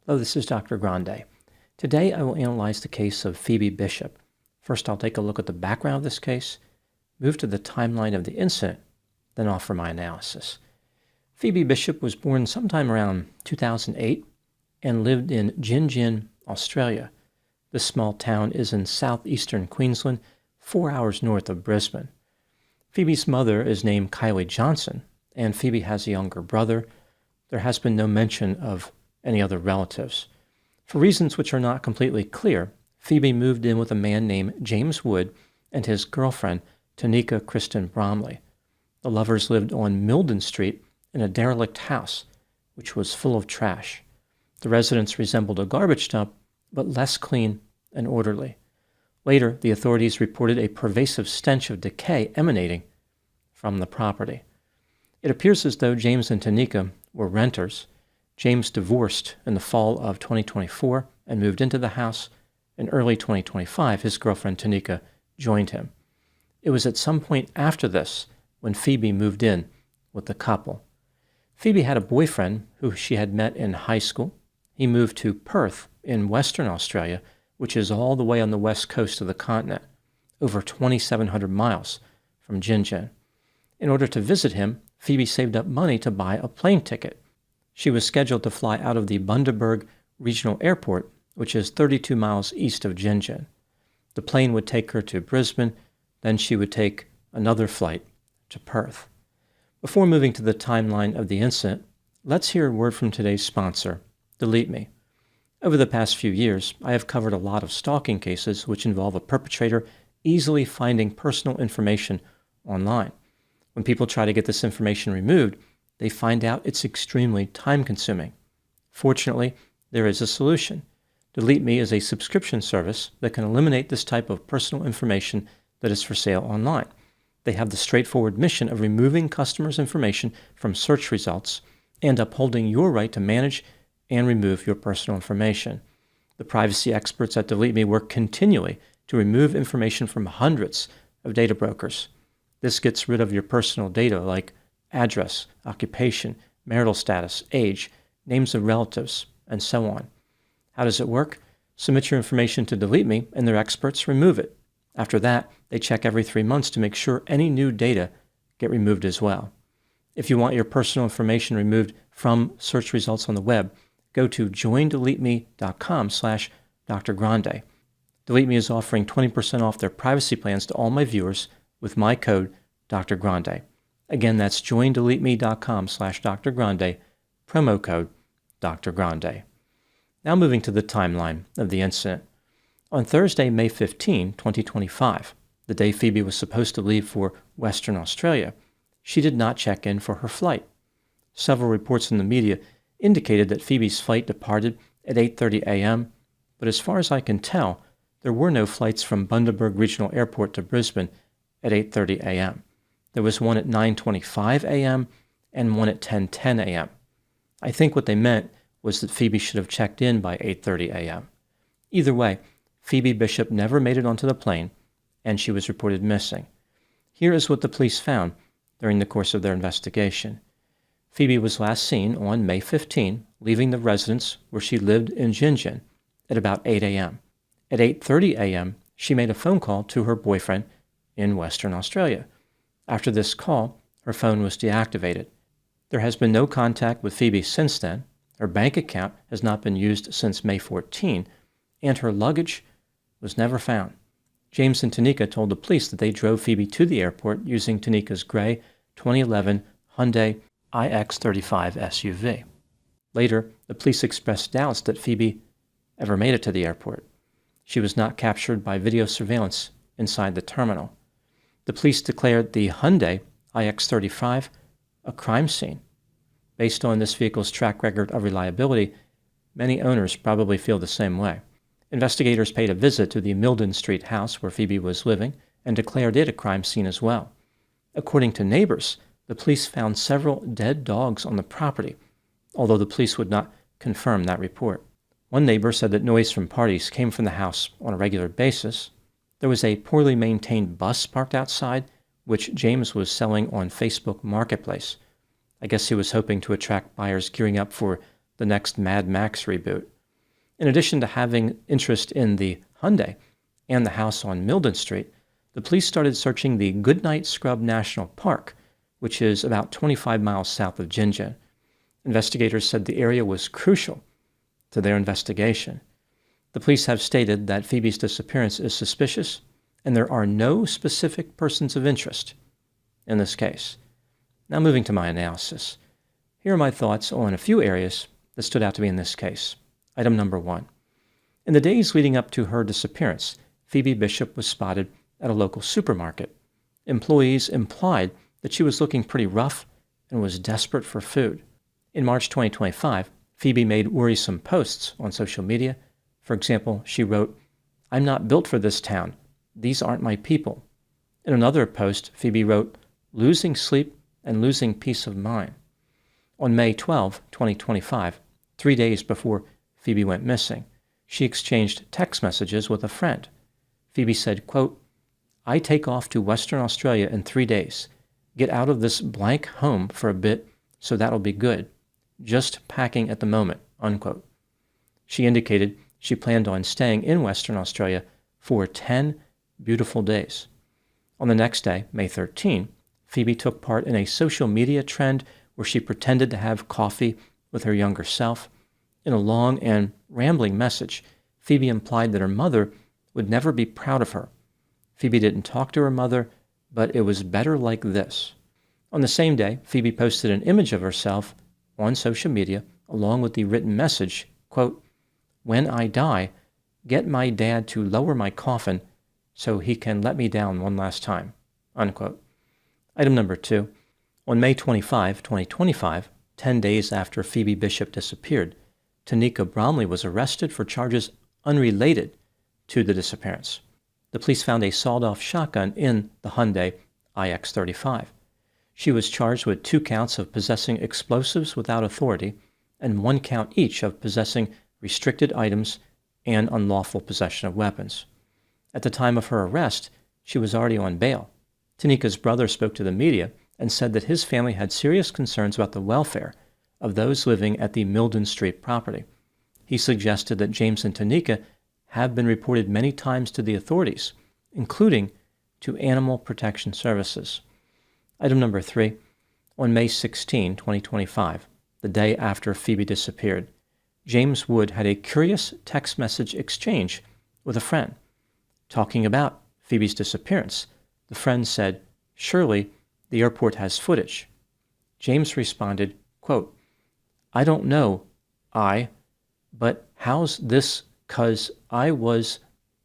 Hello, this is Dr. Grande. Today I will analyze the case of Phoebe Bishop. First, I'll take a look at the background of this case, move to the timeline of the incident, then offer my analysis. Phoebe Bishop was born sometime around 2008 and lived in Gingin, Australia. This small town is in southeastern Queensland, 4 hours north of Brisbane. Phoebe's mother is named Kylie Johnson, and Phoebe has a younger brother. There has been no mention of any other relatives. For reasons which are not completely clear, Phoebe moved in with a man named James Wood and his girlfriend, Tanika Kristen Bromley. The lovers lived on Milden Street in a derelict house, which was full of trash. The residence resembled a garbage dump, but less clean and orderly. Later, the authorities reported a pervasive stench of decay emanating from the property. It appears as though James and Tanika were renters. James divorced in the fall of 2024 and moved into the house. In early 2025, his girlfriend Tanika joined him. It was at some point after this when Phoebe moved in with the couple. Phoebe had a boyfriend who she had met in high school. He moved to Perth in Western Australia, which is all the way on the west coast of the continent, over 2,700 miles from Gingin. In order to visit him, Phoebe saved up money to buy a plane ticket. She was scheduled to fly out of the Bundaberg Regional Airport, which is 32 miles east of Gingin. The plane would take her to Brisbane, then she would take another flight to Perth. Before moving to the timeline of the incident, let's hear a word from today's sponsor, Delete Me. Over the past few years, I have covered a lot of stalking cases which involve a perpetrator easily finding personal information online. When people try to get this information removed, they find out it's extremely time-consuming. Fortunately, there is a solution. Delete Me is a subscription service that can eliminate this type of personal information that is for sale online. They have the straightforward mission of removing customers' information from search results and upholding your right to manage and remove your personal information. The privacy experts at Delete Me work continually to remove information from hundreds of data brokers. This gets rid of your personal data like address, occupation, marital status, age, names of relatives, and so on. How does it work? Submit your information to Delete Me, and their experts remove it. After that, they check every 3 months to make sure any new data get removed as well. If you want your personal information removed from search results on the web, go to joindeleteme.com/drgrande. Delete Me is offering 20% off their privacy plans to all my viewers with my code Dr. Grande. Again, that's joindeleteme.com/drgrande, promo code Dr. Grande. Now moving to the timeline of the incident. On Thursday, May 15, 2025, the day Phoebe was supposed to leave for Western Australia, she did not check in for her flight. Several reports in the media indicated that Phoebe's flight departed at 8:30 a.m., but as far as I can tell, there were no flights from Bundaberg Regional Airport to Brisbane at 8:30 a.m. There was one at 9:25 a.m. and one at 10:10 a.m. I think what they meant was that Phoebe should have checked in by 8:30 a.m. Either way, Phoebe Bishop never made it onto the plane, and she was reported missing. Here is what the police found during the course of their investigation. Phoebe was last seen on May 15, leaving the residence where she lived in Gingin at about 8 a.m. At 8:30 a.m., she made a phone call to her boyfriend in Western Australia. After this call, her phone was deactivated. There has been no contact with Phoebe since then. Her bank account has not been used since May 14, and her luggage was never found. James and Tanika told the police that they drove Phoebe to the airport using Tanika's gray 2011 Hyundai iX35 SUV. Later, the police expressed doubts that Phoebe ever made it to the airport. She was not captured by video surveillance inside the terminal. The police declared the Hyundai iX35 a crime scene. Based on this vehicle's track record of reliability, many owners probably feel the same way. Investigators paid a visit to the Milden Street house where Phoebe was living and declared it a crime scene as well. According to neighbors, the police found several dead dogs on the property, although the police would not confirm that report. One neighbor said that noise from parties came from the house on a regular basis. There was a poorly maintained bus parked outside, which James was selling on Facebook Marketplace. I guess he was hoping to attract buyers gearing up for the next Mad Max reboot. In addition to having interest in the Hyundai and the house on Milden Street, the police started searching the Goodnight Scrub National Park, which is about 25 miles south of Jinjin. Investigators said the area was crucial to their investigation. The police have stated that Phoebe's disappearance is suspicious, and there are no specific persons of interest in this case. Now moving to my analysis. Here are my thoughts on a few areas that stood out to me in this case. Item number 1. In the days leading up to her disappearance, Phoebe Bishop was spotted at a local supermarket. Employees implied that she was looking pretty rough and was desperate for food. In March 2025, Phoebe made worrisome posts on social media. For example, she wrote, "I'm not built for this town. These aren't my people." In another post, Phoebe wrote, "Losing sleep and losing peace of mind." On May 12, 2025, 3 days before Phoebe went missing, she exchanged text messages with a friend. Phoebe said, quote, "I take off to Western Australia in 3 days. Get out of this blank home for a bit, so that'll be good. Just packing at the moment," unquote. She indicated she planned on staying in Western Australia for 10 beautiful days. On the next day, May 13, Phoebe took part in a social media trend where she pretended to have coffee with her younger self. In a long and rambling message, Phoebe implied that her mother would never be proud of her. Phoebe didn't talk to her mother, but it was better like this. On the same day, Phoebe posted an image of herself on social media along with the written message, quote, "When I die, get my dad to lower my coffin so he can let me down one last time," unquote. Item number 2. On May 25, 2025, 10 days after Phoebe Bishop disappeared, Tanika Bromley was arrested for charges unrelated to the disappearance. The police found a sawed-off shotgun in the Hyundai iX35. She was charged with 2 counts of possessing explosives without authority and 1 count each of possessing restricted items and unlawful possession of weapons. At the time of her arrest, she was already on bail. Tanika's brother spoke to the media and said that his family had serious concerns about the welfare of those living at the Milden Street property. He suggested that James and Tanika have been reported many times to the authorities, including to Animal Protection Services. Item number 3. On May 16, 2025, the day after Phoebe disappeared, James Wood had a curious text message exchange with a friend. Talking about Phoebe's disappearance, the friend said, "Surely the airport has footage." James responded, quote, "I don't know, but how's this 'cause I was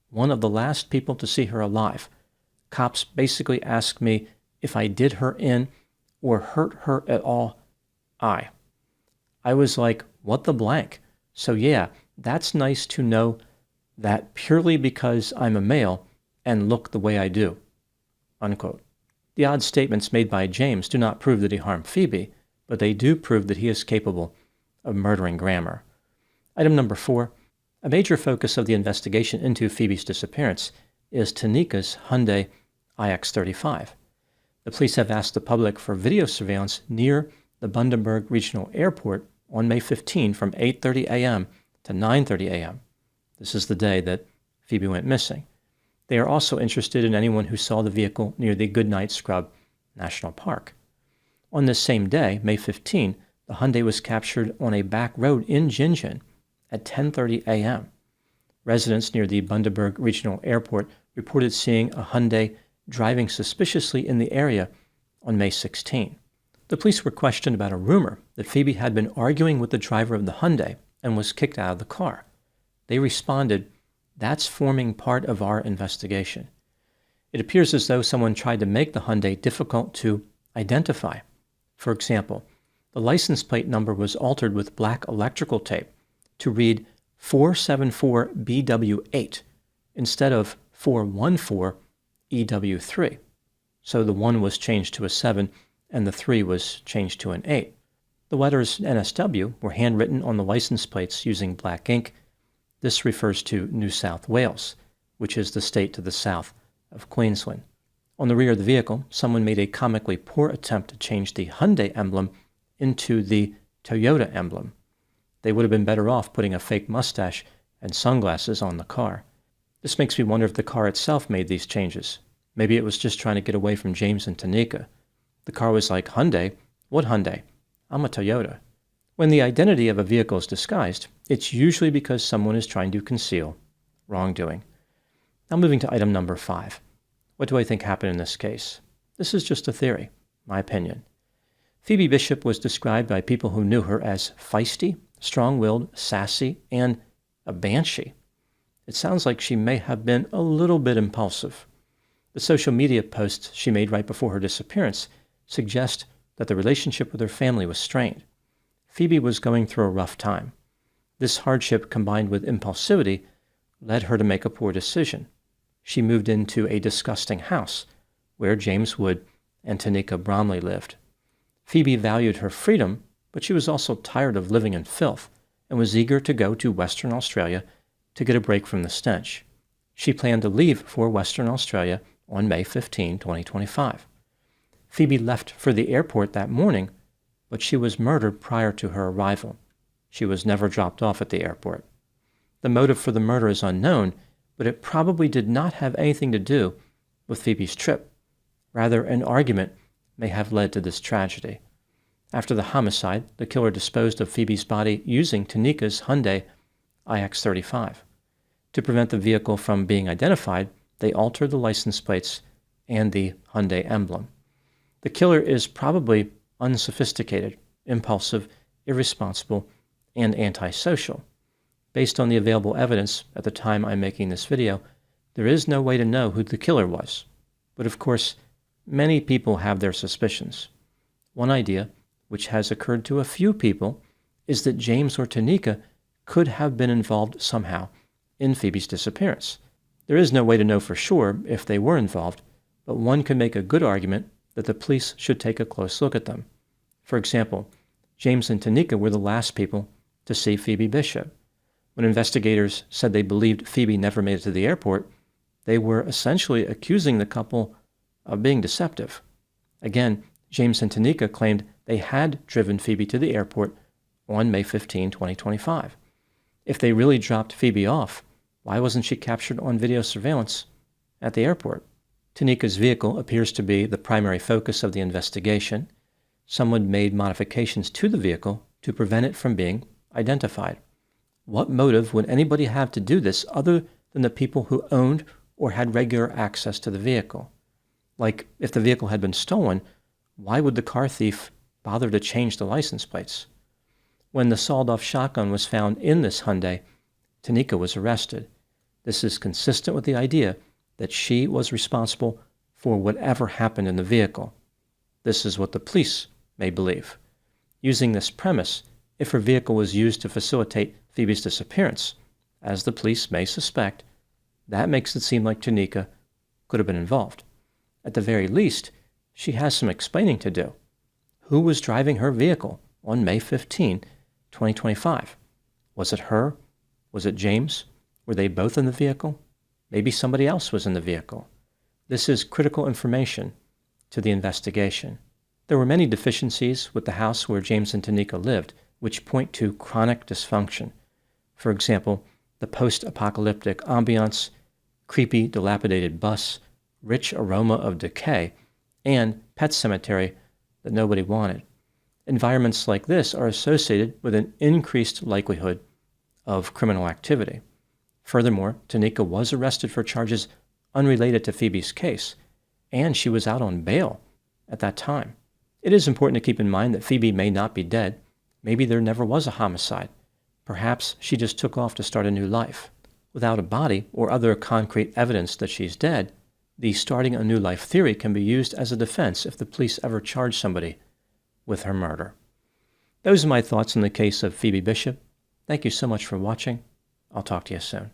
one of the last people to see her alive. Cops basically asked me if I did her in or hurt her at all. I was like, what the blank? So yeah, that's nice to know that purely because I'm a male and look the way I do," unquote. The odd statements made by James do not prove that he harmed Phoebe, but they do prove that he is capable of murdering Grammer. Item number 4. A major focus of the investigation into Phoebe's disappearance is Tanika's Hyundai iX35. The police have asked the public for video surveillance near the Bundaberg Regional Airport on May 15 from 8:30 a.m. to 9:30 a.m. This is the day that Phoebe went missing. They are also interested in anyone who saw the vehicle near the Goodnight Scrub National Park. On this same day, May 15, the Hyundai was captured on a back road in Jinjin at 10:30 a.m. Residents near the Bundaberg Regional Airport reported seeing a Hyundai driving suspiciously in the area on May 16. The police were questioned about a rumor that Phoebe had been arguing with the driver of the Hyundai and was kicked out of the car. They responded, "That's forming part of our investigation." It appears as though someone tried to make the Hyundai difficult to identify. For example, the license plate number was altered with black electrical tape to read 474BW8 instead of 414EW3. So the 1 was changed to a 7 and the 3 was changed to an 8. The letters NSW were handwritten on the license plates using black ink. This refers to New South Wales, which is the state to the south of Queensland. On the rear of the vehicle, someone made a comically poor attempt to change the Hyundai emblem into the Toyota emblem. They would have been better off putting a fake mustache and sunglasses on the car. This makes me wonder if the car itself made these changes. Maybe it was just trying to get away from James and Tanika. The car was like, Hyundai? What Hyundai? I'm a Toyota. When the identity of a vehicle is disguised, it's usually because someone is trying to conceal wrongdoing. Now moving to item number 5. What do I think happened in this case? This is just a theory, my opinion. Phoebe Bishop was described by people who knew her as feisty, strong-willed, sassy, and a banshee. It sounds like she may have been a little bit impulsive. The social media posts she made right before her disappearance suggest that the relationship with her family was strained. Phoebe was going through a rough time. This hardship combined with impulsivity led her to make a poor decision. She moved into a disgusting house where James Wood and Tanika Bromley lived. Phoebe valued her freedom, but she was also tired of living in filth and was eager to go to Western Australia to get a break from the stench. She planned to leave for Western Australia on May 15, 2025. Phoebe left for the airport that morning, but she was murdered prior to her arrival. She was never dropped off at the airport. The motive for the murder is unknown, but it probably did not have anything to do with Phoebe's trip. Rather, an argument may have led to this tragedy. After the homicide, the killer disposed of Phoebe's body using Tanika's Hyundai iX35. To prevent the vehicle from being identified, they altered the license plates and the Hyundai emblem. The killer is probably unsophisticated, impulsive, irresponsible, and antisocial. Based on the available evidence at the time I'm making this video, there is no way to know who the killer was. But of course, many people have their suspicions. One idea, which has occurred to a few people, is that James or Tanika could have been involved somehow in Phoebe's disappearance. There is no way to know for sure if they were involved, but one could make a good argument that the police should take a close look at them. For example, James and Tanika were the last people to see Phoebe Bishop. When investigators said they believed Phoebe never made it to the airport, they were essentially accusing the couple of being deceptive. Again, James and Tanika claimed they had driven Phoebe to the airport on May 15, 2025. If they really dropped Phoebe off, why wasn't she captured on video surveillance at the airport? Tanika's vehicle appears to be the primary focus of the investigation. Someone made modifications to the vehicle to prevent it from being identified. What motive would anybody have to do this other than the people who owned or had regular access to the vehicle? Like, if the vehicle had been stolen, why would the car thief bother to change the license plates? When the sawed-off shotgun was found in this Hyundai, Tanika was arrested. This is consistent with the idea that she was responsible for whatever happened in the vehicle. This is what the police may believe. Using this premise, if her vehicle was used to facilitate Phoebe's disappearance, as the police may suspect, that makes it seem like Tanika could have been involved. At the very least, she has some explaining to do. Who was driving her vehicle on May 15, 2025? Was it her? Was it James? Were they both in the vehicle? Maybe somebody else was in the vehicle. This is critical information to the investigation. There were many deficiencies with the house where James and Tanika lived, which point to chronic dysfunction. For example, the post-apocalyptic ambiance, creepy, dilapidated bus, rich aroma of decay, and pet cemetery that nobody wanted. Environments like this are associated with an increased likelihood of criminal activity. Furthermore, Tanika was arrested for charges unrelated to Phoebe's case, and she was out on bail at that time. It is important to keep in mind that Phoebe may not be dead. Maybe there never was a homicide. Perhaps she just took off to start a new life. Without a body or other concrete evidence that she's dead, the starting a new life theory can be used as a defense if the police ever charge somebody with her murder. Those are my thoughts on the case of Phoebe Bishop. Thank you so much for watching. I'll talk to you soon.